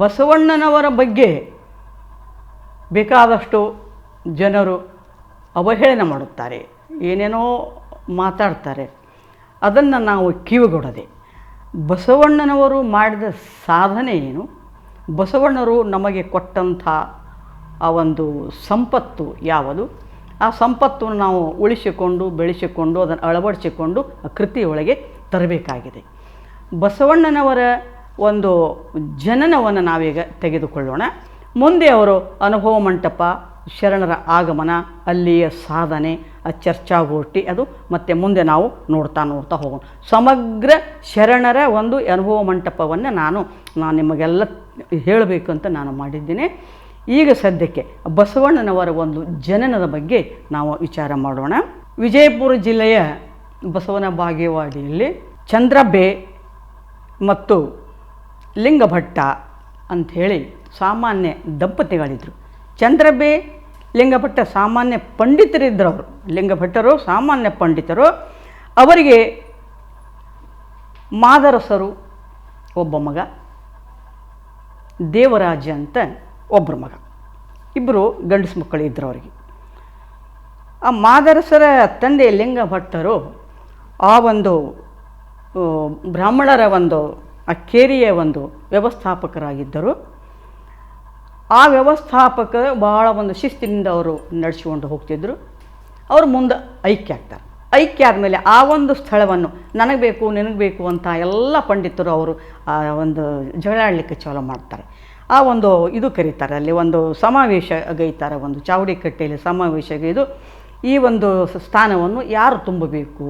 ಬಸವಣ್ಣನವರ ಬಗ್ಗೆ ಬೇಕಾದಷ್ಟು ಜನರು ಅವಹೇಳನ ಮಾಡುತ್ತಾರೆ, ಏನೇನೋ ಮಾತಾಡ್ತಾರೆ. ಅದನ್ನು ನಾವು ಕಿವಿಗೊಡದೆ ಬಸವಣ್ಣನವರು ಮಾಡಿದ ಸಾಧನೆ ಏನು, ಬಸವಣ್ಣರು ನಮಗೆ ಕೊಟ್ಟಂಥ ಆ ಒಂದು ಸಂಪತ್ತು ಯಾವುದು, ಆ ಸಂಪತ್ತನ್ನು ನಾವು ಉಳಿಸಿಕೊಂಡು ಬೆಳೆಸಿಕೊಂಡು ಅದನ್ನು ಅಳವಡಿಸಿಕೊಂಡು ಆ ಕೃತಿಯೊಳಗೆ ತರಬೇಕಾಗಿದೆ. ಬಸವಣ್ಣನವರ ಒಂದು ಜನನವನ್ನು ನಾವೀಗ ತೆಗೆದುಕೊಳ್ಳೋಣ. ಮುಂದೆ ಅವರು ಅನುಭವ ಮಂಟಪ, ಶರಣರ ಆಗಮನ, ಅಲ್ಲಿಯ ಸಾಧನೆ, ಆ ಚರ್ಚಾಗೋಷ್ಠಿ, ಅದು ಮತ್ತು ಮುಂದೆ ನಾವು ನೋಡ್ತಾ ಹೋಗೋಣ. ಸಮಗ್ರ ಶರಣರ ಒಂದು ಅನುಭವ ಮಂಟಪವನ್ನು ನಾನು ನಿಮಗೆಲ್ಲ ಹೇಳಬೇಕು ಅಂತ ನಾನು ಮಾಡಿದ್ದೇನೆ. ಈಗ ಸದ್ಯಕ್ಕೆ ಬಸವಣ್ಣನವರ ಒಂದು ಜನನದ ಬಗ್ಗೆ ನಾವು ವಿಚಾರ ಮಾಡೋಣ. ವಿಜಯಪುರ ಜಿಲ್ಲೆಯ ಬಸವನ ಬಾಗೇವಾಡಿಯಲ್ಲಿ ಚಂದ್ರಬೆ ಮತ್ತು ಲಿಂಗಭಟ್ಟ ಅಂಥೇಳಿ ಸಾಮಾನ್ಯ ದಂಪತಿಗಳಿದ್ದರು. ಚಂದ್ರಬೆ ಲಿಂಗಭಟ್ಟ ಸಾಮಾನ್ಯ ಪಂಡಿತರಿದ್ದರು. ಅವರು ಲಿಂಗಭಟ್ಟರು ಸಾಮಾನ್ಯ ಪಂಡಿತರು. ಅವರಿಗೆ ಮಾದರಸರು ಒಬ್ಬ ಮಗ, ದೇವರಾಜ ಅಂತ ಒಬ್ಬರು ಮಗ, ಇಬ್ಬರು ಗಂಡಸು ಮಕ್ಕಳು ಇದ್ದರು ಅವರಿಗೆ. ಆ ಮಾದರಸರ ತಂದೆ ಲಿಂಗಭಟ್ಟರು ಆ ಒಂದು ಬ್ರಾಹ್ಮಣರ ಒಂದು ಆ ಕೇರಿಯ ಒಂದು ವ್ಯವಸ್ಥಾಪಕರಾಗಿದ್ದರು. ಆ ವ್ಯವಸ್ಥಾಪಕರು ಭಾಳ ಒಂದು ಶಿಸ್ತಿನಿಂದ ಅವರು ನಡೆಸಿಕೊಂಡು ಹೋಗ್ತಿದ್ದರು. ಅವರು ಮುಂದೆ ಐಕ್ಯ ಆಗ್ತಾರೆ. ಐಕ್ಯ ಆದಮೇಲೆ ಆ ಒಂದು ಸ್ಥಳವನ್ನು ನನಗೆ ಬೇಕು ನಿನಗೆ ಬೇಕು ಅಂತ ಎಲ್ಲ ಪಂಡಿತರು ಅವರು ಆ ಒಂದು ಜಗಳಾಡಲಿಕ್ಕೆ ಚಾಲು ಮಾಡ್ತಾರೆ. ಆ ಒಂದು ಇದು ಕರೀತಾರೆ, ಅಲ್ಲಿ ಒಂದು ಸಮಾವೇಶ ಗೈತಾರೆ, ಒಂದು ಚಾವಡಿ ಕಟ್ಟೆಯಲ್ಲಿ ಸಮಾವೇಶ ಗೈದು ಈ ಒಂದು ಸ್ಥಾನವನ್ನು ಯಾರು ತುಂಬಬೇಕು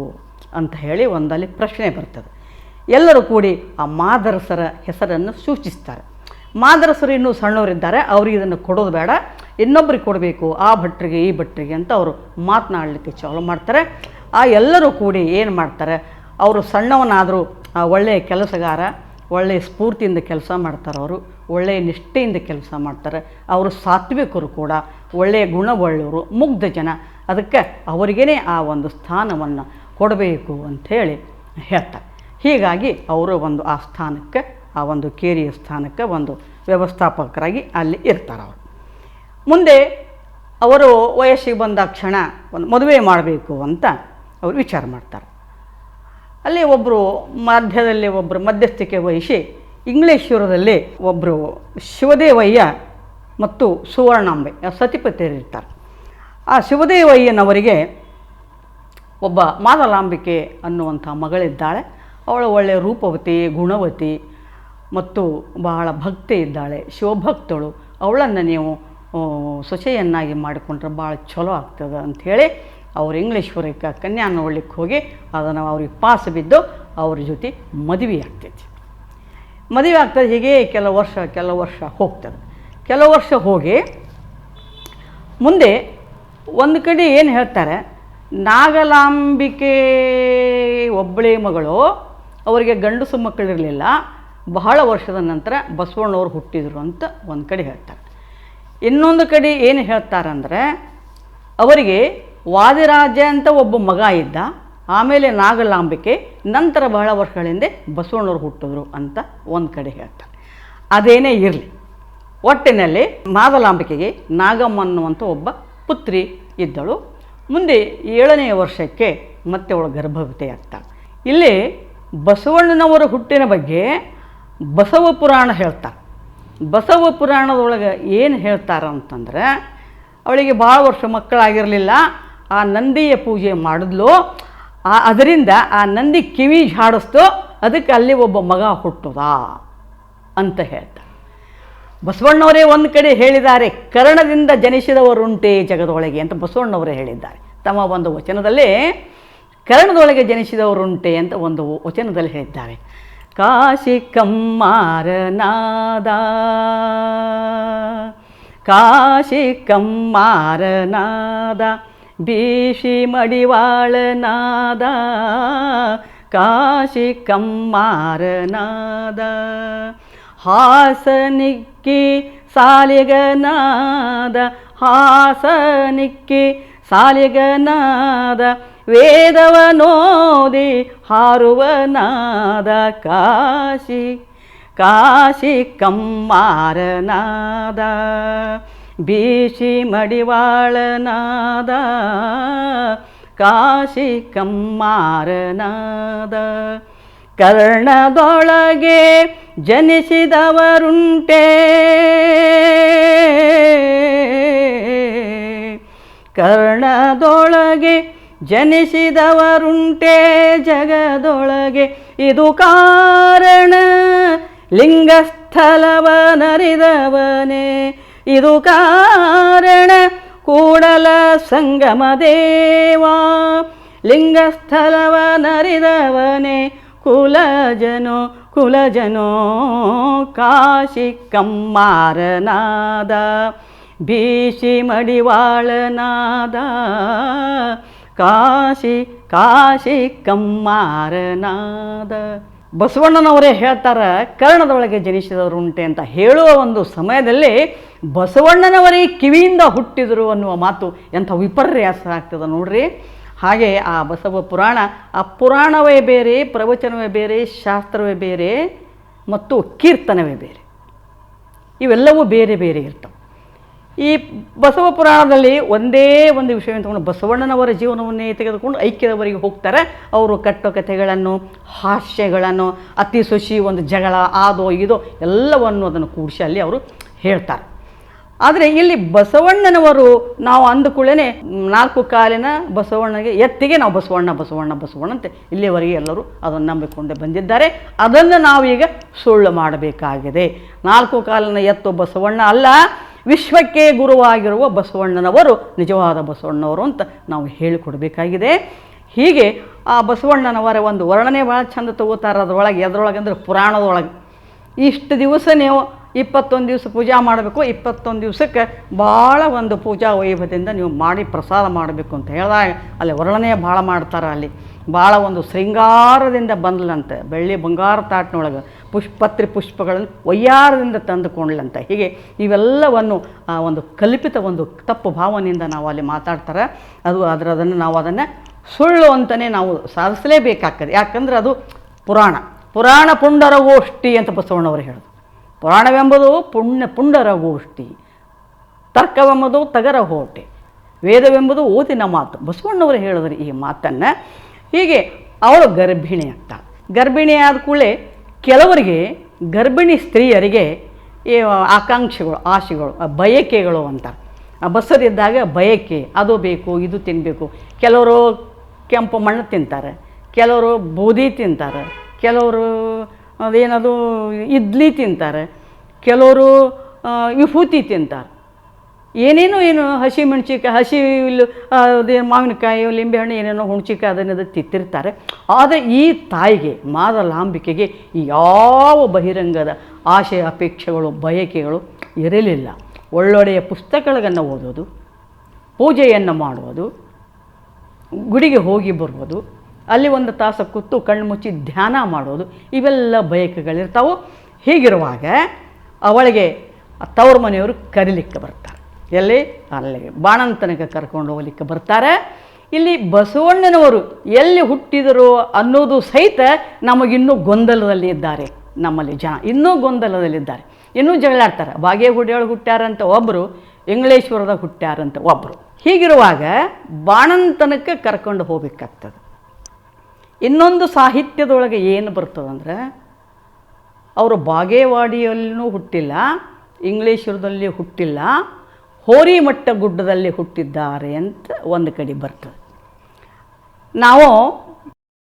ಅಂತ ಹೇಳಿ ಒಂದಲ್ಲಿ ಪ್ರಶ್ನೆ ಬರ್ತದೆ. ಎಲ್ಲರೂ ಕೂಡಿ ಆ ಮಾದರಸರ ಹೆಸರನ್ನು ಸೂಚಿಸ್ತಾರೆ. ಮಾದರಸರು ಇನ್ನೂ ಸಣ್ಣವರಿದ್ದಾರೆ, ಅವ್ರಿಗೆ ಇದನ್ನು ಕೊಡೋದು ಬೇಡ, ಇನ್ನೊಬ್ಬರಿಗೆ ಕೊಡಬೇಕು, ಆ ಭಟ್ರಿಗೆ ಈ ಭಟ್ರಿಗೆ ಅಂತ ಅವರು ಮಾತನಾಡಲಿಕ್ಕೆ ಚಾಲು ಮಾಡ್ತಾರೆ. ಆ ಎಲ್ಲರೂ ಕೂಡಿ ಏನು ಮಾಡ್ತಾರೆ, ಅವರು ಸಣ್ಣವನಾದರೂ ಒಳ್ಳೆಯ ಕೆಲಸಗಾರ, ಒಳ್ಳೆಯ ಸ್ಫೂರ್ತಿಯಿಂದ ಕೆಲಸ ಮಾಡ್ತಾರೆ, ಅವರು ಒಳ್ಳೆಯ ನಿಷ್ಠೆಯಿಂದ ಕೆಲಸ ಮಾಡ್ತಾರೆ, ಅವರು ಸಾತ್ವಿಕರು ಕೂಡ, ಒಳ್ಳೆಯ ಗುಣವುಳ್ಳವರು, ಮುಗ್ಧ ಜನ, ಅದಕ್ಕೆ ಅವರಿಗೇ ಆ ಒಂದು ಸ್ಥಾನವನ್ನು ಕೊಡಬೇಕು ಅಂಥೇಳಿ ಹೇಳ್ತಾರೆ. ಹೀಗಾಗಿ ಅವರು ಒಂದು ಆ ಸ್ಥಾನಕ್ಕೆ, ಆ ಒಂದು ಕೇರಿಯ ಸ್ಥಾನಕ್ಕೆ ಒಂದು ವ್ಯವಸ್ಥಾಪಕರಾಗಿ ಅಲ್ಲಿ ಇರ್ತಾರೆ. ಅವರು ಮುಂದೆ ಅವರು ವಯಸ್ಸಿಗೆ ಬಂದ ಕ್ಷಣ ಒಂದು ಮದುವೆ ಮಾಡಬೇಕು ಅಂತ ಅವರು ವಿಚಾರ ಮಾಡ್ತಾರೆ. ಅಲ್ಲಿ ಒಬ್ಬರು ಮಧ್ಯದಲ್ಲಿ ಒಬ್ಬರು ಮಧ್ಯಸ್ಥಿಕೆ ವಹಿಸಿ ಇಂಗ್ಲೇಶ್ವರದಲ್ಲಿ ಒಬ್ಬರು ಶಿವದೇವಯ್ಯ ಮತ್ತು ಸುವರ್ಣಾಂಬೆ ಸತಿಪತಿಯರಿರ್ತಾರೆ. ಆ ಶಿವದೇವಯ್ಯನವರಿಗೆ ಒಬ್ಬ ಮಾದಲಾಂಬಿಕೆ ಅನ್ನುವಂಥ ಮಗಳಿದ್ದಾಳೆ. ಅವಳು ಒಳ್ಳೆಯ ರೂಪವತಿ, ಗುಣವತಿ ಮತ್ತು ಬಹಳ ಭಕ್ತಿ ಇದ್ದಾಳೆ, ಶಿವಭಕ್ತಳು. ಅವಳನ್ನು ನೀವು ಸೊಸೆಯನ್ನಾಗಿ ಮಾಡಿಕೊಂಡ್ರೆ ಭಾಳ ಚಲೋ ಆಗ್ತದೆ ಅಂಥೇಳಿ ಅವರು ಇಂಗ್ಲೇಶ್ವರಕ್ಕೆ ಕನ್ಯಾ ನೋಡ್ಲಿಕ್ಕೆ ಹೋಗಿ ಅದನ್ನು ಅವ್ರಿಗೆ ಪಾಸ್ ಬಿದ್ದು ಅವ್ರ ಜೊತೆ ಮದುವೆ ಆಗ್ತೈತಿ. ಮದುವೆ ಆಗ್ತದೆ. ಹೀಗೆ ಕೆಲವು ವರ್ಷ ಹೋಗ್ತದೆ. ಕೆಲವು ವರ್ಷ ಹೋಗಿ ಮುಂದೆ ಒಂದು ಕಡೆ ಏನು ಹೇಳ್ತಾರೆ, ನಾಗಲಾಂಬಿಕೆ ಒಬ್ಬಳೇ ಮಗಳು, ಅವರಿಗೆ ಗಂಡಸು ಮಕ್ಕಳಿರಲಿಲ್ಲ, ಬಹಳ ವರ್ಷದ ನಂತರ ಬಸವಣ್ಣವರು ಹುಟ್ಟಿದರು ಅಂತ ಒಂದು ಕಡೆ ಹೇಳ್ತಾರೆ. ಇನ್ನೊಂದು ಕಡೆ ಏನು ಹೇಳ್ತಾರಂದರೆ, ಅವರಿಗೆ ವಾದಿರಾಜ ಅಂತ ಒಬ್ಬ ಮಗ ಇದ್ದ, ಆಮೇಲೆ ನಾಗಲಾಂಬಿಕೆ, ನಂತರ ಬಹಳ ವರ್ಷಗಳ ಹಿಂದೆ ಬಸವಣ್ಣವರು ಹುಟ್ಟಿದ್ರು ಅಂತ ಒಂದು ಕಡೆ ಹೇಳ್ತಾರೆ. ಅದೇನೇ ಇರಲಿ, ಒಟ್ಟಿನಲ್ಲಿ ಮಾದಲಾಂಬಿಕೆಗೆ ನಾಗಮ್ಮ ಅನ್ನುವಂಥ ಒಬ್ಬ ಪುತ್ರಿ ಇದ್ದಳು. ಮುಂದೆ 7ನೇ ವರ್ಷಕ್ಕೆ ಮತ್ತೆ ಅವಳು ಗರ್ಭವತಿ ಆಗ್ತಾಳೆ. ಇಲ್ಲಿ ಬಸವಣ್ಣನವರ ಹುಟ್ಟಿನ ಬಗ್ಗೆ ಬಸವ ಪುರಾಣ ಹೇಳ್ತಾರೆ. ಬಸವ ಪುರಾಣದೊಳಗೆ ಏನು ಹೇಳ್ತಾರೆ ಅಂತಂದರೆ, ಅವಳಿಗೆ ಭಾಳ ವರ್ಷ ಮಕ್ಕಳಾಗಿರಲಿಲ್ಲ, ಆ ನಂದಿಯ ಪೂಜೆ ಮಾಡಿದ್ಲು, ಅದರಿಂದ ಆ ನಂದಿ ಕಿವಿ ಜಾಡಿಸ್ತು, ಅದಕ್ಕೆ ಅಲ್ಲಿ ಒಬ್ಬ ಮಗ ಹುಟ್ಟುದ ಅಂತ ಹೇಳ್ತಾರೆ. ಬಸವಣ್ಣವರೇ ಒಂದು ಕಡೆ ಹೇಳಿದ್ದಾರೆ, ಕರ್ಣದಿಂದ ಜನಿಸಿದವರುಂಟೆ ಜಗದೊಳಗೆ ಅಂತ ಬಸವಣ್ಣವರೇ ಹೇಳಿದ್ದಾರೆ. ತಮ್ಮ ಒಂದು ವಚನದಲ್ಲಿ ಕರ್ಣದೊಳಗೆ ಜನಿಸಿದವರುಂಟೆ ಅಂತ ಒಂದು ವಚನದಲ್ಲಿ ಹೇಳಿದ್ದಾರೆ. ಕಾಶಿ ಕಮ್ಮಾರನಾದ, ಕಾಶಿ ಕಮ್ಮಾರನಾದ, ಬೀಶಿ ಮಡಿವಾಳನಾದ, ಕಾಶಿ ಕಮ್ಮಾರನಾದ, ಹಾಸನಿಕ್ಕಿ ಸಾಲಿಗನಾದ, ಹಾಸನಿಕ್ಕಿ ಸಾಲಿಗನಾದ, ವೇದವನೋದಿ ಹಾರುವನಾದ, ಕಾಶಿ ಕಾಶಿ ಕಮ್ಮಾರನಾದ ಬೀಸಿ ಮಡಿವಾಳನಾದ ಕಾಶಿ ಕಮ್ಮಾರನಾದ ಕರ್ಣದೊಳಗೆ ಜನಿಸಿದವರುಂಟೆ ಕರ್ಣದೊಳಗೆ ಜನಿಸಿದವರುಂಟೆ ಜಗದೊಳಗೆ ಇದು ಕಾರಣ ಲಿಂಗಸ್ಥಲವನರಿದವನೇ ಇದು ಕಾರಣ ಕೂಡಲ ಸಂಗಮ ದೇವಾ ಲಿಂಗಸ್ಥಲವನರಿದವನೇ ಕುಲಜನೋ ಕುಲಜನೋ ಕಾಶಿ ಕಮ್ಮಾರನಾದ ಬೀಸಿ ಮಡಿವಾಳನಾದ ಕಾಶಿ ಕಾಶಿ ಕಮ್ಮಾರನಾದ. ಬಸವಣ್ಣನವರೇ ಹೇಳ್ತಾರೆ ಕರ್ಣದೊಳಗೆ ಜನಿಸಿದವರು ಉಂಟೆ ಅಂತ ಹೇಳುವ ಒಂದು ಸಮಯದಲ್ಲಿ ಬಸವಣ್ಣನವರೇ ಕಿವಿಯಿಂದ ಹುಟ್ಟಿದರು ಅನ್ನುವ ಮಾತು ಎಂಥ ವಿಪರ್ಯಾಸ ಆಗ್ತದೆ ನೋಡ್ರಿ. ಹಾಗೆ ಆ ಬಸವ ಪುರಾಣ, ಆ ಪುರಾಣವೇ ಬೇರೆ, ಪ್ರವಚನವೇ ಬೇರೆ, ಶಾಸ್ತ್ರವೇ ಬೇರೆ ಮತ್ತು ಕೀರ್ತನವೇ ಬೇರೆ, ಇವೆಲ್ಲವೂ ಬೇರೆ ಬೇರೆ ಇರ್ತವೆ. ಈ ಬಸವ ಪುರಾಣದಲ್ಲಿ ಒಂದೇ ಒಂದು ವಿಷಯವನ್ನು ತಗೊಂಡು ಬಸವಣ್ಣನವರ ಜೀವನವನ್ನೇ ತೆಗೆದುಕೊಂಡು ಐಕ್ಯದವರೆಗೆ ಹೋಗ್ತಾರೆ. ಅವರು ಕಟ್ಟೋ ಕಥೆಗಳನ್ನು, ಹಾಸ್ಯಗಳನ್ನು, ಅತಿ ಸೊಸಿ ಒಂದು ಜಗಳ ಆದೋ ಇದೋ ಎಲ್ಲವನ್ನು ಅದನ್ನು ಕೂಡಿಸಿ ಅಲ್ಲಿ ಅವರು ಹೇಳ್ತಾರೆ. ಆದರೆ ಇಲ್ಲಿ ಬಸವಣ್ಣನವರು ನಾವು ಅಂದುಕೊಳ್ಳೇ 4 ಕಾಲಿನ ಬಸವಣ್ಣಗೆ ಎತ್ತಿಗೆ ನಾವು ಬಸವಣ್ಣ ಬಸವಣ್ಣ ಬಸವಣ್ಣ ಅಂತ ಇಲ್ಲಿಯವರೆಗೆ ಎಲ್ಲರೂ ಅದನ್ನು ನಂಬಿಕೊಂಡೇ ಬಂದಿದ್ದಾರೆ. ಅದನ್ನು ನಾವೀಗ ಸುಳ್ಳು ಮಾಡಬೇಕಾಗಿದೆ. 4 ಕಾಲಿನ ಎತ್ತು ಬಸವಣ್ಣ ಅಲ್ಲ, ವಿಶ್ವಕ್ಕೆ ಗುರುವಾಗಿರುವ ಬಸವಣ್ಣನವರು ನಿಜವಾದ ಬಸವಣ್ಣವರು ಅಂತ ನಾವು ಹೇಳಿಕೊಡಬೇಕಾಗಿದೆ. ಹೀಗೆ ಆ ಬಸವಣ್ಣನವರ ಒಂದು ವರ್ಣನೆ ಭಾಳ ಚಂದ ತಗೋತಾರೆ. ಅದರೊಳಗೆ ಎದ್ರೊಳಗೆ ಅಂದರೆ ಪುರಾಣದೊಳಗೆ ಇಷ್ಟು ದಿವಸ ನೀವು 21 ದಿವಸ ಪೂಜಾ ಮಾಡಬೇಕು, 21 ದಿವಸಕ್ಕೆ ಭಾಳ ಒಂದು ಪೂಜಾ ವೈಭವದಿಂದ ನೀವು ಮಾಡಿ ಪ್ರಸಾದ ಮಾಡಬೇಕು ಅಂತ ಹೇಳಿದಾಗ ಅಲ್ಲಿ ವರ್ಣನೆ ಭಾಳ ಮಾಡ್ತಾರೆ. ಅಲ್ಲಿ ಭಾಳ ಒಂದು ಶೃಂಗಾರದಿಂದ ಬಂದ್ಲಂತೆ, ಬೆಳ್ಳಿ ಬಂಗಾರ ತಾಟಿನೊಳಗೆ ಪುಷ್ಪಗಳನ್ನು ವಯ್ಯಾರದಿಂದ ತಂದುಕೊಂಡ್ಲಂತೆ. ಹೀಗೆ ಇವೆಲ್ಲವನ್ನು ಆ ಒಂದು ಕಲ್ಪಿತ ಒಂದು ತಪ್ಪು ಭಾವನೆಯಿಂದ ನಾವು ಅಲ್ಲಿ ಮಾತಾಡ್ತಾರೆ. ಅದನ್ನು ನಾವು ಅದನ್ನು ಸುಳ್ಳು ಅಂತಲೇ ನಾವು ಸಾಧಿಸಲೇಬೇಕಾಗ್ತದೆ. ಯಾಕಂದರೆ ಅದು ಪುರಾಣ ಪುಂಡರಗೋಷ್ಠಿ ಅಂತ ಬಸವಣ್ಣವರು ಹೇಳೋದು. ಪುರಾಣವೆಂಬುದು ಪುಂಡರಗೋಷ್ಠಿ, ತರ್ಕವೆಂಬುದು ತಗರ ಹೋಟೆ, ವೇದವೆಂಬುದು ಓದಿನ ಮಾತು. ಬಸವಣ್ಣವರು ಹೇಳಿದ್ರು ಈ ಮಾತನ್ನು. ಹೀಗೆ ಅವಳು ಗರ್ಭಿಣಿ ಆಗ್ತಾಳೆ. ಗರ್ಭಿಣಿ ಆದ ಕೂಡಲೇ ಕೆಲವರಿಗೆ, ಗರ್ಭಿಣಿ ಸ್ತ್ರೀಯರಿಗೆ ಈ ಆಕಾಂಕ್ಷೆಗಳು, ಆಸೆಗಳು, ಬಯಕೆಗಳು ಅಂತಾರೆ. ಬಸ್ಸದಿದ್ದಾಗ ಬಯಕೆ, ಅದು ಬೇಕು ಇದು ತಿನ್ನಬೇಕು. ಕೆಲವರು ಕೆಂಪು ಮಣ್ಣು ತಿಂತಾರೆ, ಕೆಲವರು ಬೂದಿ ತಿಂತಾರೆ, ಕೆಲವರು ಅದೇನದು ಇಡ್ಲಿ ತಿಂತಾರೆ, ಕೆಲವರು ವಿಭೂತಿ ತಿಂತಾರೆ, ಏನು ಹಸಿ ಮೆಣಸಿಕಾಯಿ, ಹಸಿ ಮಾವಿನಕಾಯಿ, ಲಿಂಬೆಹಣ್ಣು, ಏನೇನೋ ಹುಣಸಿಕಾಯಿ ಅದನ್ನೆಲ್ಲ ತಿಂತಿರ್ತಾರೆ. ಆದರೆ ಈ ತಾಯಿಗೆ, ಮಾದಲಾಂಬಿಕೆಗೆ ಯಾವ ಬಹಿರಂಗದ ಆಶೆ, ಅಪೇಕ್ಷೆಗಳು, ಬಯಕೆಗಳು ಇರಲಿಲ್ಲ. ಒಳ್ಳೊಳ್ಳೆಯ ಪುಸ್ತಕಗಳನ್ನು ಓದೋದು, ಪೂಜೆಯನ್ನು ಮಾಡುವುದು, ಗುಡಿಗೆ ಹೋಗಿ ಬರುವುದು, ಅಲ್ಲಿ ಒಂದು ತಾಸು ಕೂತು ಕಣ್ಣು ಮುಚ್ಚಿ ಧ್ಯಾನ ಮಾಡೋದು, ಇವೆಲ್ಲ ಬಯಕೆಗಳಿರ್ತಾವೆ. ಹೀಗಿರುವಾಗ ಅವಳಿಗೆ ತವ್ರ ಮನೆಯವರು ಕರೀಲಿಕ್ಕೆ ಬರ್ತಾರೆ. ಎಲ್ಲಿ? ಅಲ್ಲಿಗೆ ಬಾಣಂತನಕ್ಕೆ ಕರ್ಕೊಂಡು ಹೋಗ್ಲಿಕ್ಕೆ ಬರ್ತಾರೆ. ಇಲ್ಲಿ ಬಸವಣ್ಣನವರು ಎಲ್ಲಿ ಹುಟ್ಟಿದರು ಅನ್ನೋದು ಸಹಿತ ನಮಗಿನ್ನೂ ಗೊಂದಲದಲ್ಲಿ ಇದ್ದಾರೆ. ನಮ್ಮಲ್ಲಿ ಜನ ಇನ್ನೂ ಗೊಂದಲದಲ್ಲಿದ್ದಾರೆ, ಇನ್ನೂ ಜಗಳಾಡ್ತಾರೆ. ಬಾಗೇಗುಡಿಯೊಳಗೆ ಹುಟ್ಟ್ಯಾರಂತ ಒಬ್ಬರು, ಇಂಗ್ಲೇಶ್ವರದಾಗ ಹುಟ್ಟ್ಯಾರಂತ ಒಬ್ಬರು. ಹೀಗಿರುವಾಗ ಬಾಣಂತನಕ್ಕೆ ಕರ್ಕೊಂಡು ಹೋಗ್ಬೇಕಾಗ್ತದೆ. ಇನ್ನೊಂದು ಸಾಹಿತ್ಯದೊಳಗೆ ಏನು ಬರ್ತದಂದ್ರೆ, ಅವರು ಬಾಗೇವಾಡಿಯಲ್ಲೂ ಹುಟ್ಟಿಲ್ಲ, ಇಂಗ್ಲೇಶ್ವರದಲ್ಲಿ ಹುಟ್ಟಿಲ್ಲ, ಹೋರಿಮಟ್ಟ ಗುಡ್ಡದಲ್ಲಿ ಹುಟ್ಟಿದ್ದಾರೆ ಅಂತ ಒಂದು ಕಡೆ ಬರ್ತದೆ. ನಾವು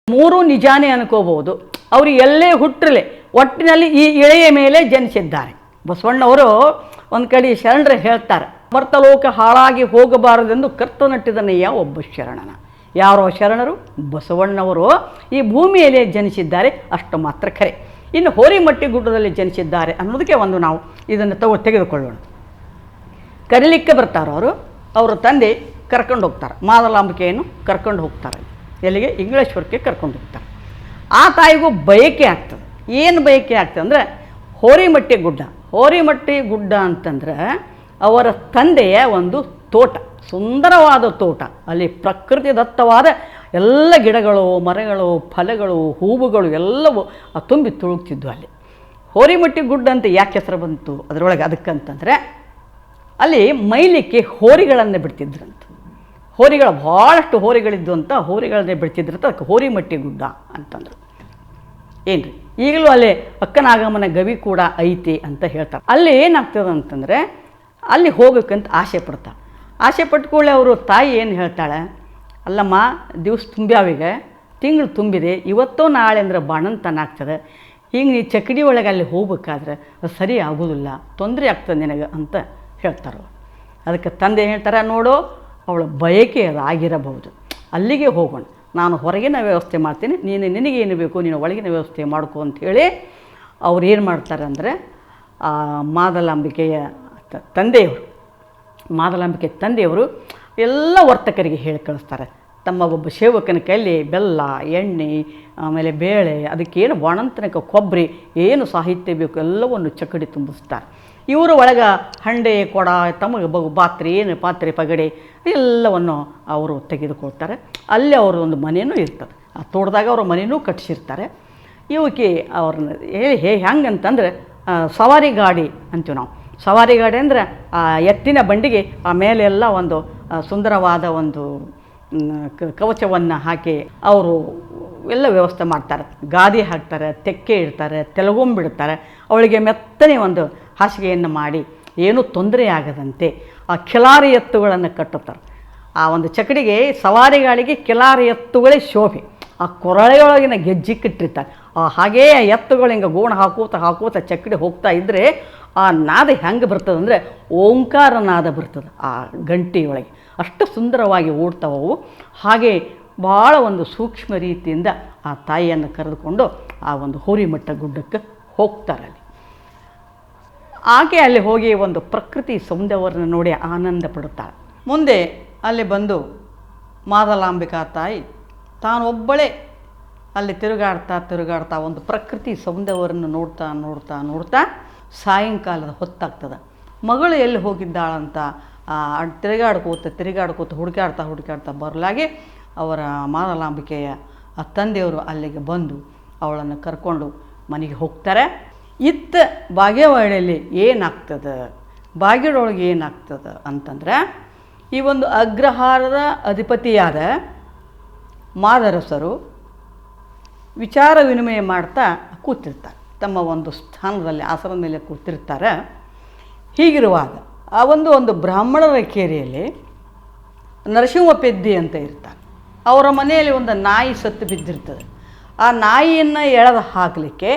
3 ನಿಜಾನೇ ಅನ್ಕೋಬೋದು. ಅವರು ಎಲ್ಲೇ ಹುಟ್ಟಿರಲಿ, ಒಟ್ಟಿನಲ್ಲಿ ಈ ಇಳೆಯ ಮೇಲೆ ಜನಿಸಿದ್ದಾರೆ. ಬಸವಣ್ಣವರು ಒಂದು ಕಡೆ ಶರಣರು ಹೇಳ್ತಾರೆ, ಮರ್ತಲೋಕ ಹಾಳಾಗಿ ಹೋಗಬಾರದೆಂದು ಕರ್ತನಟ್ಟಿದನಯ್ಯ ಒಬ್ಬ ಶರಣನ. ಯಾರೋ ಶರಣರು? ಬಸವಣ್ಣವರು ಈ ಭೂಮಿಯಲ್ಲಿ ಜನಿಸಿದ್ದಾರೆ, ಅಷ್ಟು ಮಾತ್ರ ಖರೆ. ಇನ್ನು ಹೋರಿಮಟ್ಟಿ ಗುಡ್ಡದಲ್ಲಿ ಜನಿಸಿದ್ದಾರೆ ಅನ್ನೋದಕ್ಕೆ ಒಂದು ನಾವು ಇದನ್ನು ತೆಗೆದುಕೊಳ್ಳೋಣ. ಕರೀಲಿಕ್ಕೆ ಬರ್ತಾರೆ ಅವರು. ಅವರ ತಂದೆ ಕರ್ಕೊಂಡು ಹೋಗ್ತಾರೆ, ಮಾದಲಾಂಬಿಕೆಯನ್ನು ಕರ್ಕೊಂಡು ಹೋಗ್ತಾರೆ. ಎಲ್ಲಿಗೆ? ಇಂಗ್ಲೇಶ್ವರಕ್ಕೆ ಕರ್ಕೊಂಡು ಹೋಗ್ತಾರೆ. ಆ ತಾಯಿಗೂ ಬಯಕೆ ಆಗ್ತದೆ. ಏನು ಬಯಕೆ ಆಗ್ತದೆ ಅಂದರೆ, ಹೋರಿಮಟ್ಟಿ ಗುಡ್ಡ ಅಂತಂದ್ರೆ ಅವರ ತಂದೆಯ ಒಂದು ತೋಟ, ಸುಂದರವಾದ ತೋಟ. ಅಲ್ಲಿ ಪ್ರಕೃತಿ ದತ್ತವಾದ ಎಲ್ಲ ಗಿಡಗಳು, ಮರಗಳು, ಫಲಗಳು, ಹೂವುಗಳು ಎಲ್ಲವೂ ತುಂಬಿ ತುಳುಕ್ತಿದ್ವು. ಅಲ್ಲಿ ಹೋರಿಮಟ್ಟಿ ಗುಡ್ಡ ಅಂತ ಯಾಕೆ ಹೆಸರು ಬಂತು ಅದರೊಳಗೆ ಅದಕ್ಕಂತಂದರೆ ಅಲ್ಲಿ ಮೈಲಿಕ್ಕೆ ಹೋರಿಗಳನ್ನು ಬಿಡ್ತಿದ್ರಂತ. ಹೋರಿಗಳು ಭಾಳಷ್ಟು ಹೋರಿಗಳಿದ್ದು ಅಂತ ಹೋರಿಗಳನ್ನೇ ಬಿಡ್ತಿದ್ರಂತ, ಅದಕ್ಕೆ ಹೋರಿಮಟ್ಟಿ ಗುಡ್ಡ ಅಂತಂದರು. ಏನು ರೀ, ಈಗಲೂ ಅಲ್ಲಿ ಅಕ್ಕನಾಗಮ್ಮನ ಗವಿ ಕೂಡ ಐತಿ ಅಂತ ಹೇಳ್ತಾರೆ. ಅಲ್ಲಿ ಏನಾಗ್ತದೆ ಅಂತಂದರೆ ಅಲ್ಲಿ ಹೋಗ್ಬೇಕಂತ ಆಸೆ ಪಡ್ತಾಳೆ. ಆಸೆ ಪಟ್ಕೊಳ್ಳೆ ಅವರು ತಾಯಿ ಏನು ಹೇಳ್ತಾಳೆ, ಅಲ್ಲಮ್ಮ ದಿವಸ ತುಂಬ್ಯಾವಿಗೆ ತಿಂಗಳು ತುಂಬಿದೆ, ಇವತ್ತೋ ನಾಳೆ ಅಂದ್ರೆ ಬಾಣಂತನ ಆಗ್ತದೆ, ಹಿಂಗೆ ನೀ ಚಕಡಿ ಒಳಗೆ ಅಲ್ಲಿ ಹೋಗ್ಬೇಕಾದ್ರೆ ಅದು ಸರಿ ಆಗೋದಿಲ್ಲ, ತೊಂದರೆ ಆಗ್ತದೆ ನಿನಗೆ ಅಂತ ಹೇಳ್ತಾರೆ. ಅದಕ್ಕೆ ತಂದೆ ಹೇಳ್ತಾರೆ, ನೋಡು ಅವಳ ಬಯಕೆ ಅದು ಆಗಿರಬಹುದು, ಅಲ್ಲಿಗೆ ಹೋಗೋಣ, ನಾನು ಹೊರಗಿನ ವ್ಯವಸ್ಥೆ ಮಾಡ್ತೀನಿ, ನಿನಗೇನು ಬೇಕು ನೀನು ಒಳಗಿನ ವ್ಯವಸ್ಥೆ ಮಾಡ್ಕೊ ಅಂಥೇಳಿ ಅವ್ರು ಏನು ಮಾಡ್ತಾರೆ ಅಂದರೆ ಮಾದಲಾಂಬಿಕೆಯ ತಂದೆಯವರು, ಮಾದಲಾಂಬಿಕೆ ತಂದೆಯವರು ಎಲ್ಲ ವರ್ತಕರಿಗೆ ಹೇಳಿ ಕಳಿಸ್ತಾರೆ. ತಮ್ಮ ಒಬ್ಬ ಸೇವಕನ ಕೈಯಲ್ಲಿ ಬೆಲ್ಲ, ಎಣ್ಣೆ, ಆಮೇಲೆ ಬೇಳೆ, ಅದಕ್ಕೇನು ಬಾಣಂತನಕ್ಕೆ ಕೊಬ್ಬರಿ, ಏನು ಸಾಹಿತ್ಯ ಬೇಕು ಎಲ್ಲವನ್ನು ಚಕಡಿ ತುಂಬಿಸ್ತಾರೆ. ಇವರು ಒಳಗೆ ಹಂಡೆ, ಕೊಡ, ತಮಗೆ ಪಾತ್ರೆ, ಏನು ಪಾತ್ರೆ, ಪಗಡೆ ಎಲ್ಲವನ್ನು ಅವರು ತೆಗೆದುಕೊಳ್ತಾರೆ. ಅಲ್ಲಿ ಅವರು ಒಂದು ಮನೆಯೂ ಇರ್ತದೆ, ಆ ತೋಟದಾಗ ಅವ್ರ ಮನೆಯೂ ಕಟ್ಟಿಸಿರ್ತಾರೆ. ಇವಕ್ಕೆ ಅವ್ರನ್ನ ಹೆಂಗಂತಂದ್ರೆ ಸವಾರಿ ಗಾಡಿ ಅಂತೀವಿ ನಾವು. ಸವಾರಿ ಗಾಡಿ ಅಂದರೆ ಆ ಎತ್ತಿನ ಬಂಡಿಗೆ ಆ ಮೇಲೆಲ್ಲ ಒಂದು ಸುಂದರವಾದ ಒಂದು ಕವಚವನ್ನು ಹಾಕಿ ಅವರು ಎಲ್ಲ ವ್ಯವಸ್ಥೆ ಮಾಡ್ತಾರೆ. ಗಾದಿ ಹಾಕ್ತಾರೆ, ತೆಕ್ಕೆ ಇಡ್ತಾರೆ, ತೆಲಗೊಂಬಿಡ್ತಾರೆ. ಅವಳಿಗೆ ಮೆತ್ತನೆ ಒಂದು ಹಾಸಿಗೆಯನ್ನು ಮಾಡಿ ಏನೂ ತೊಂದರೆ ಆಗದಂತೆ ಆ ಕಿಲಾರಿ ಎತ್ತುಗಳನ್ನು ಕಟ್ಟುತ್ತಾರೆ. ಆ ಒಂದು ಚಕಡಿಗೆ ಸವಾರಿಗಳಿಗೆ ಕಿಲಾರಿ ಎತ್ತುಗಳೇ ಶೋಭೆ. ಆ ಕೊರಳೆಯೊಳಗಿನ ಗೆಜ್ಜಿ ಕಟ್ಟಿರ್ತಾರೆ. ಹಾಗೇ ಎತ್ತುಗಳು ಹಿಂಗೆ ಗೋಣ ಹಾಕೋತ ಚಕಡಿ ಹೋಗ್ತಾ ಇದ್ದರೆ ಆ ನಾದ ಹೆಂಗೆ ಬರ್ತದೆ ಅಂದರೆ ಓಂಕಾರ ನಾದ ಬರ್ತದೆ ಆ ಗಂಟೆಯೊಳಗೆ. ಅಷ್ಟು ಸುಂದರವಾಗಿ ಓಡ್ತಾವವು. ಹಾಗೆ ಭಾಳ ಒಂದು ಸೂಕ್ಷ್ಮ ರೀತಿಯಿಂದ ಆ ತಾಯಿಯನ್ನು ಕರೆದುಕೊಂಡು ಆ ಒಂದು ಹೋರಿಮಟ್ಟ ಗುಡ್ಡಕ್ಕೆ ಹೋಗ್ತಾರೆ. ಆಕೆ ಅಲ್ಲಿ ಹೋಗಿ ಒಂದು ಪ್ರಕೃತಿ ಸೌಂದರ್ಯವನ್ನು ನೋಡಿ ಆನಂದ ಪಡುತ್ತಾಳೆ. ಮುಂದೆ ಅಲ್ಲಿ ಬಂದು ಮಾದಲಾಂಬಿಕಾ ತಾಯಿ ತಾನೊಬ್ಬಳೇ ಅಲ್ಲಿ ತಿರುಗಾಡ್ತಾ ಒಂದು ಪ್ರಕೃತಿ ಸೌಂದರ್ಯವನ್ನು ನೋಡ್ತಾ ಸಾಯಂಕಾಲದ ಹೊತ್ತಾಗ್ತದೆ. ಮಗಳು ಎಲ್ಲಿ ಹೋಗಿದ್ದಾಳಂತ ತಿರುಗಾಡ್ಕೋತ ಹುಡುಕಾಡ್ತಾ ಬರಲಾಗಿ ಅವರ ಮಾದಲಾಂಬಿಕೆಯ ಆ ತಂದೆಯವರು ಅಲ್ಲಿಗೆ ಬಂದು ಅವಳನ್ನು ಕರ್ಕೊಂಡು ಮನೆಗೆ ಹೋಗ್ತಾರೆ. ಇತ್ತ ಬಾಗೇವಾಡಿಯಲ್ಲಿ ಬಾಗೇವಾಡಿಯೊಳಗೆ ಏನಾಗ್ತದೆ ಅಂತಂದರೆ ಈ ಒಂದು ಅಗ್ರಹಾರದ ಅಧಿಪತಿಯಾದ ಮಾದರಸರು ವಿಚಾರ ವಿನಿಮಯ ಮಾಡ್ತಾ ಕೂತಿರ್ತಾರೆ. ತಮ್ಮ ಒಂದು ಸ್ಥಾನದಲ್ಲಿ ಆಸನದ ಮೇಲೆ ಕೂತಿರ್ತಾರೆ. ಹೀಗಿರುವಾಗ ಆ ಒಂದು ಬ್ರಾಹ್ಮಣರ ಕೇರಿಯಲ್ಲಿ ನರಸಿಂಹ ಪೆದ್ದಿ ಅಂತ ಇರ್ತಾರೆ. ಅವರ ಮನೆಯಲ್ಲಿ ಒಂದು ನಾಯಿ ಸತ್ತು ಬಿದ್ದಿರ್ತದೆ. ಆ ನಾಯಿಯನ್ನು ಎಳೆದು ಹಾಕಲಿಕ್ಕೆ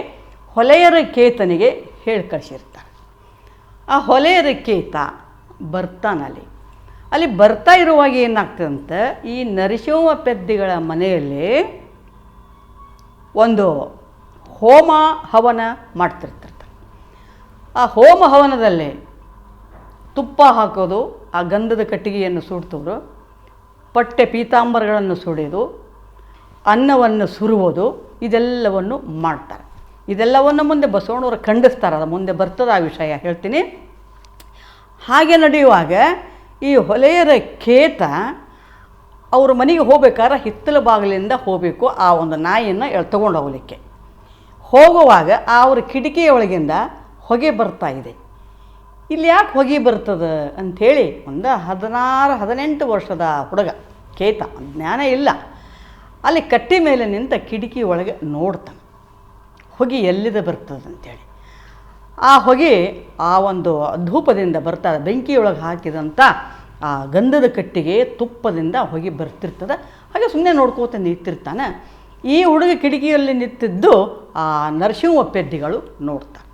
ಹೊಲೆಯರ ಕೇತನಿಗೆ ಹೇಳಿ ಕಳಿಸಿರ್ತಾರೆ. ಆ ಹೊಲೆಯರ ಕೇತ ಬರ್ತಾನಲ್ಲಿ ಅಲ್ಲಿ ಬರ್ತಾ ಇರುವಾಗ ಏನಾಗ್ತದಂತೆ, ಈ ನರಸಿಂಹ ಪೆದ್ದಿಗಳ ಮನೆಯಲ್ಲಿ ಒಂದು ಹೋಮ ಹವನ ಮಾಡ್ತಿರ್ತಾರೆ. ಆ ಹೋಮ ಹವನದಲ್ಲಿ ತುಪ್ಪ ಹಾಕೋದು, ಆ ಗಂಧದ ಕಟ್ಟಿಗೆಯನ್ನು ಸುಡ್ತವರು, ಪಟ್ಟೆ ಪೀತಾಂಬರಗಳನ್ನು ಸುಡೋದು, ಅನ್ನವನ್ನು ಸುರುವುದು, ಇದೆಲ್ಲವನ್ನು ಮಾಡ್ತಾರೆ. ಇದೆಲ್ಲವನ್ನು ಮುಂದೆ ಬಸವಣ್ಣವರು ಖಂಡಿಸ್ತಾರೆ. ಅದು ಮುಂದೆ ಬರ್ತದೆ, ಆ ವಿಷಯ ಹೇಳ್ತೀನಿ. ಹಾಗೆ ನಡೆಯುವಾಗ ಈ ಹೊಲೆಯರ ಕೇತ ಅವ್ರ ಮನೆಗೆ ಹೋಗ್ಬೇಕಾದ್ರೆ ಹಿತ್ತಲ ಬಾಗಿಲಿಂದ ಹೋಗಬೇಕು ಆ ಒಂದು ನಾಯಿಯನ್ನು ತಗೊಂಡು ಹೋಗಲಿಕ್ಕೆ. ಹೋಗುವಾಗ ಅವ್ರ ಕಿಟಕಿಯೊಳಗಿಂದ ಹೊಗೆ ಬರ್ತಾ ಇದೆ. ಇಲ್ಲಿ ಯಾಕೆ ಹೊಗೆ ಬರ್ತದೆ ಅಂಥೇಳಿ ಒಂದು 16-18 ವರ್ಷದ ಹುಡುಗ ಕೇತ, ಜ್ಞಾನ ಇಲ್ಲ, ಅಲ್ಲಿ ಕಟ್ಟಿ ಮೇಲೆ ನಿಂತ ಕಿಟಕಿ ಒಳಗೆ ನೋಡ್ತಾನೆ ಹೊಗೆ ಎಲ್ಲಿದೆ ಬರ್ತದೆ ಅಂಥೇಳಿ. ಆ ಹೊಗೆ ಆ ಒಂದು ಧೂಪದಿಂದ ಬರ್ತಾ ಬೆಂಕಿಯೊಳಗೆ ಹಾಕಿದಂಥ ಆ ಗಂಧದ ಕಟ್ಟಿಗೆ ತುಪ್ಪದಿಂದ ಹೊಗೆ ಬರ್ತಿರ್ತದೆ. ಹಾಗೆ ಸುಮ್ಮನೆ ನೋಡ್ಕೋತ ನಿಂತಿರ್ತಾನೆ. ಈ ಹುಡುಗ ಕಿಟಕಿಯಲ್ಲಿ ನಿಂತಿದ್ದು ಆ ನರಸಿಂಹ ಪೆದ್ದಿಗಳು ನೋಡ್ತಾರೆ.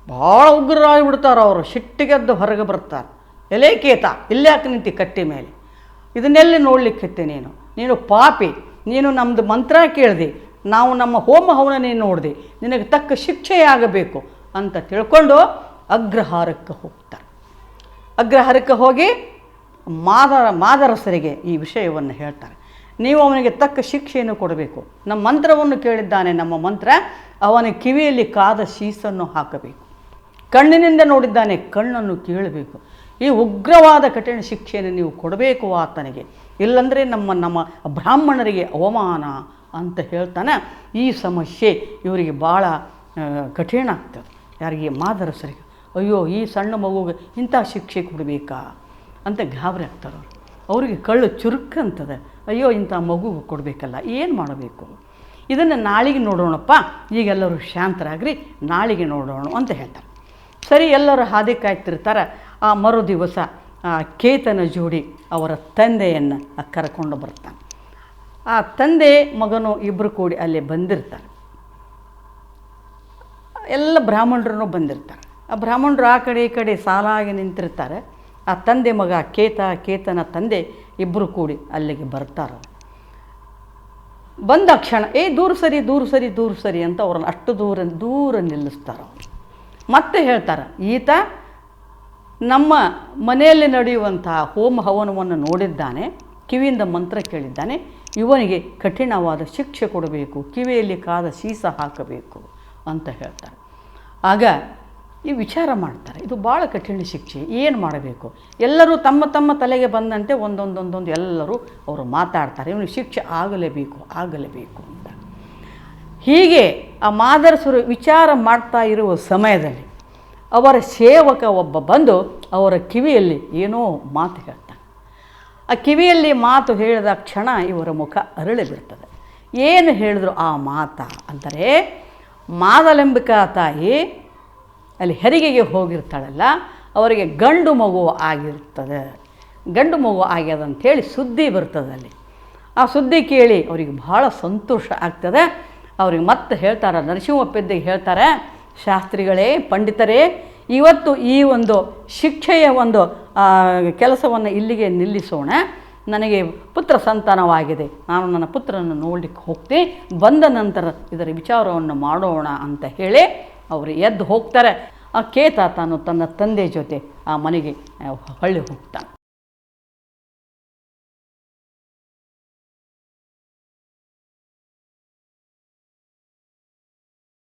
ಭಾಳ ಉಗ್ರರಾಗಿ ಬಿಡ್ತಾರೆ ಅವರು. ಸಿಟ್ಟಿಗೆದ್ದು ಹೊರಗೆ ಬರ್ತಾರೆ. ಎಲೆ ಕೇತ, ಇಲ್ಲೇ ಯಾಕೆ ನಿಂತಿ ಕಟ್ಟಿ ಮೇಲೆ, ಇದನ್ನೆಲ್ಲಿ ನೋಡ್ಲಿಕ್ಕೆ ನೀನು ಪಾಪಿ, ನೀನು ನಮ್ಮದು ಮಂತ್ರ ಕೇಳಿದೆ, ನಾವು ನಮ್ಮ ಹೋಮ ಹವನ ನೀನು ನೋಡಿದೆ, ನಿನಗೆ ತಕ್ಕ ಶಿಕ್ಷೆಯಾಗಬೇಕು ಅಂತ ತಿಳ್ಕೊಂಡು ಅಗ್ರಹಾರಕ್ಕೆ ಹೋಗ್ತಾರೆ. ಅಗ್ರಹಾರಕ್ಕೆ ಹೋಗಿ ಮಾದರಸರಿಗೆ ಈ ವಿಷಯವನ್ನು ಹೇಳ್ತಾರೆ. ನೀವು ಅವನಿಗೆ ತಕ್ಕ ಶಿಕ್ಷೆಯನ್ನು ಕೊಡಬೇಕು. ನಮ್ಮ ಮಂತ್ರವನ್ನು ಕೇಳಿದ್ದಾನೆ, ನಮ್ಮ ಮಂತ್ರ, ಅವನ ಕಿವಿಯಲ್ಲಿ ಕಾದ ಶೀಸನ್ನು ಹಾಕಬೇಕು. ಕಣ್ಣಿನಿಂದ ನೋಡಿದ್ದಾನೆ, ಕಣ್ಣನ್ನು ಕೇಳಬೇಕು. ಈ ಉಗ್ರವಾದ ಕಠಿಣ ಶಿಕ್ಷೆಯನ್ನು ನೀವು ಕೊಡಬೇಕು ಆತನಿಗೆ, ಇಲ್ಲಂದರೆ ನಮ್ಮ ಬ್ರಾಹ್ಮಣರಿಗೆ ಅವಮಾನ ಅಂತ ಹೇಳ್ತಾನೆ. ಈ ಸಮಸ್ಯೆ ಇವರಿಗೆ ಭಾಳ ಕಠಿಣ ಆಗ್ತದೆ. ಯಾರಿಗೆ ಮಾದರಸರಿಗೆ, ಅಯ್ಯೋ ಈ ಸಣ್ಣ ಮಗುಗೆ ಇಂಥ ಶಿಕ್ಷೆ ಕೊಡಬೇಕಾ ಅಂತ ಗಾಬರಿ ಆಗ್ತಾರೆ ಅವರು. ಅವರಿಗೆ ಕಳ್ಳು ಚುರುಕಂತದೆ, ಅಯ್ಯೋ ಇಂಥ ಮಗುಗೆ ಕೊಡಬೇಕಲ್ಲ, ಏನು ಮಾಡಬೇಕು, ಇದನ್ನು ನಾಳೆಗೆ ನೋಡೋಣಪ್ಪ, ಈಗೆಲ್ಲರೂ ಶಾಂತರಾಗ್ರಿ, ನಾಳೆಗೆ ನೋಡೋಣ ಅಂತ ಹೇಳ್ತಾರೆ. ಸರಿ, ಎಲ್ಲರೂ ಹಾದಿ ಕಾಯ್ತಿರ್ತಾರೆ. ಆ ಮರು ದಿವಸ ಕೇತನ ಜೋಡಿ ಅವರ ತಂದೆಯನ್ನು ಕರ್ಕೊಂಡು ಬರ್ತಾನೆ. ಆ ತಂದೆ ಮಗನು ಇಬ್ಬರು ಕೂಡಿ ಅಲ್ಲಿ ಬಂದಿರ್ತಾರೆ. ಎಲ್ಲ ಬ್ರಾಹ್ಮಣರು ಬಂದಿರ್ತಾರೆ. ಆ ಬ್ರಾಹ್ಮಣರು ಆ ಕಡೆ ಈ ಕಡೆ ಸಾಲಾಗಿ ನಿಂತಿರ್ತಾರೆ. ಆ ತಂದೆ ಮಗ ಕೇತನ ತಂದೆ ಇಬ್ಬರು ಕೂಡಿ ಅಲ್ಲಿಗೆ ಬರ್ತಾರೆ. ಬಂದ ಕ್ಷಣ ದೂರ ಸರಿ ದೂರ ಸರಿ ದೂರ ಸರಿ ಅಂತ ಅವ್ರನ್ನ ಅಷ್ಟು ದೂರ ನಿಲ್ಲಿಸ್ತಾರೆ. ಅವರು ಮತ್ತೆ ಹೇಳ್ತಾರೆ, ಈತ ನಮ್ಮ ಮನೆಯಲ್ಲಿ ನಡೆಯುವಂತಹ ಹೋಮ ಹವನವನ್ನು ನೋಡಿದ್ದಾನೆ, ಕಿವಿಯಿಂದ ಮಂತ್ರ ಕೇಳಿದ್ದಾನೆ, ಇವನಿಗೆ ಕಠಿಣವಾದ ಶಿಕ್ಷೆ ಕೊಡಬೇಕು, ಕಿವಿಯಲ್ಲಿ ಕಾದ ಸೀಸ ಹಾಕಬೇಕು ಅಂತ ಹೇಳ್ತಾರೆ. ಆಗ ಈ ವಿಚಾರ ಮಾಡ್ತಾರೆ, ಇದು ಭಾಳ ಕಠಿಣ ಶಿಕ್ಷೆ, ಏನು ಮಾಡಬೇಕು. ಎಲ್ಲರೂ ತಮ್ಮ ತಮ್ಮ ತಲೆಗೆ ಬಂದಂತೆ ಒಂದೊಂದೊಂದೊಂದು ಎಲ್ಲರೂ ಅವರು ಮಾತಾಡ್ತಾರೆ, ಇವನಿಗೆ ಶಿಕ್ಷೆ ಆಗಲೇಬೇಕು ಅಂತ. ಹೀಗೆ ಆ ಮಾದರಸರು ವಿಚಾರ ಮಾಡ್ತಾ ಇರುವ ಸಮಯದಲ್ಲಿ ಅವರ ಸೇವಕ ಒಬ್ಬ ಬಂದು ಅವರ ಕಿವಿಯಲ್ಲಿ ಏನೋ ಮಾತು ಹೇಳ್ತಾನೆ. ಆ ಕಿವಿಯಲ್ಲಿ ಮಾತು ಹೇಳಿದ ಕ್ಷಣ ಇವರ ಮುಖ ಅರಳಿ ಬಿಡ್ತದೆ. ಏನು ಹೇಳಿದ್ರು ಆ ಮಾತ ಅಂದರೆ, ಮಾದಲಂಬಿಕಾ ತಾಯಿ ಅಲ್ಲಿ ಹೆರಿಗೆಗೆ ಹೋಗಿರ್ತಾಳಲ್ಲ, ಅವರಿಗೆ ಗಂಡು ಮಗು ಆಗಿರ್ತದೆ, ಗಂಡು ಮಗು ಆಗ್ಯದಂಥೇಳಿ ಸುದ್ದಿ ಬರ್ತದೆ ಅಲ್ಲಿ. ಆ ಸುದ್ದಿ ಕೇಳಿ ಅವರಿಗೆ ಭಾಳ ಸಂತೋಷ ಆಗ್ತದೆ. ಅವ್ರಿಗೆ ಮತ್ತೆ ಹೇಳ್ತಾರೆ, ನರಸಿಂಹ ಪೆದ್ದಿಗೆ ಹೇಳ್ತಾರೆ, ಶಾಸ್ತ್ರಿಗಳೇ, ಪಂಡಿತರೇ, ಇವತ್ತು ಈ ಒಂದು ಶಿಕ್ಷೆಯ ಒಂದು ಕೆಲಸವನ್ನು ಇಲ್ಲಿಗೆ ನಿಲ್ಲಿಸೋಣ. ನನಗೆ ಪುತ್ರ ಸಂತಾನವಾಗಿದೆ, ನಾನು ನನ್ನ ಪುತ್ರನನ್ನು ನೋಡಲಿಕ್ಕೆ ಹೋಗ್ತೀನಿ, ಬಂದ ನಂತರ ಇದರ ವಿಚಾರವನ್ನು ಮಾಡೋಣ ಅಂತ ಹೇಳಿ ಅವರು ಎದ್ದು ಹೋಗ್ತಾರೆ. ಆ ಕೇತ ತಾನು ತನ್ನ ತಂದೆ ಜೊತೆ ಆ ಮನೆಗೆ ಹೊಳ್ಳಿ ಹೋಗ್ತಾನೆ.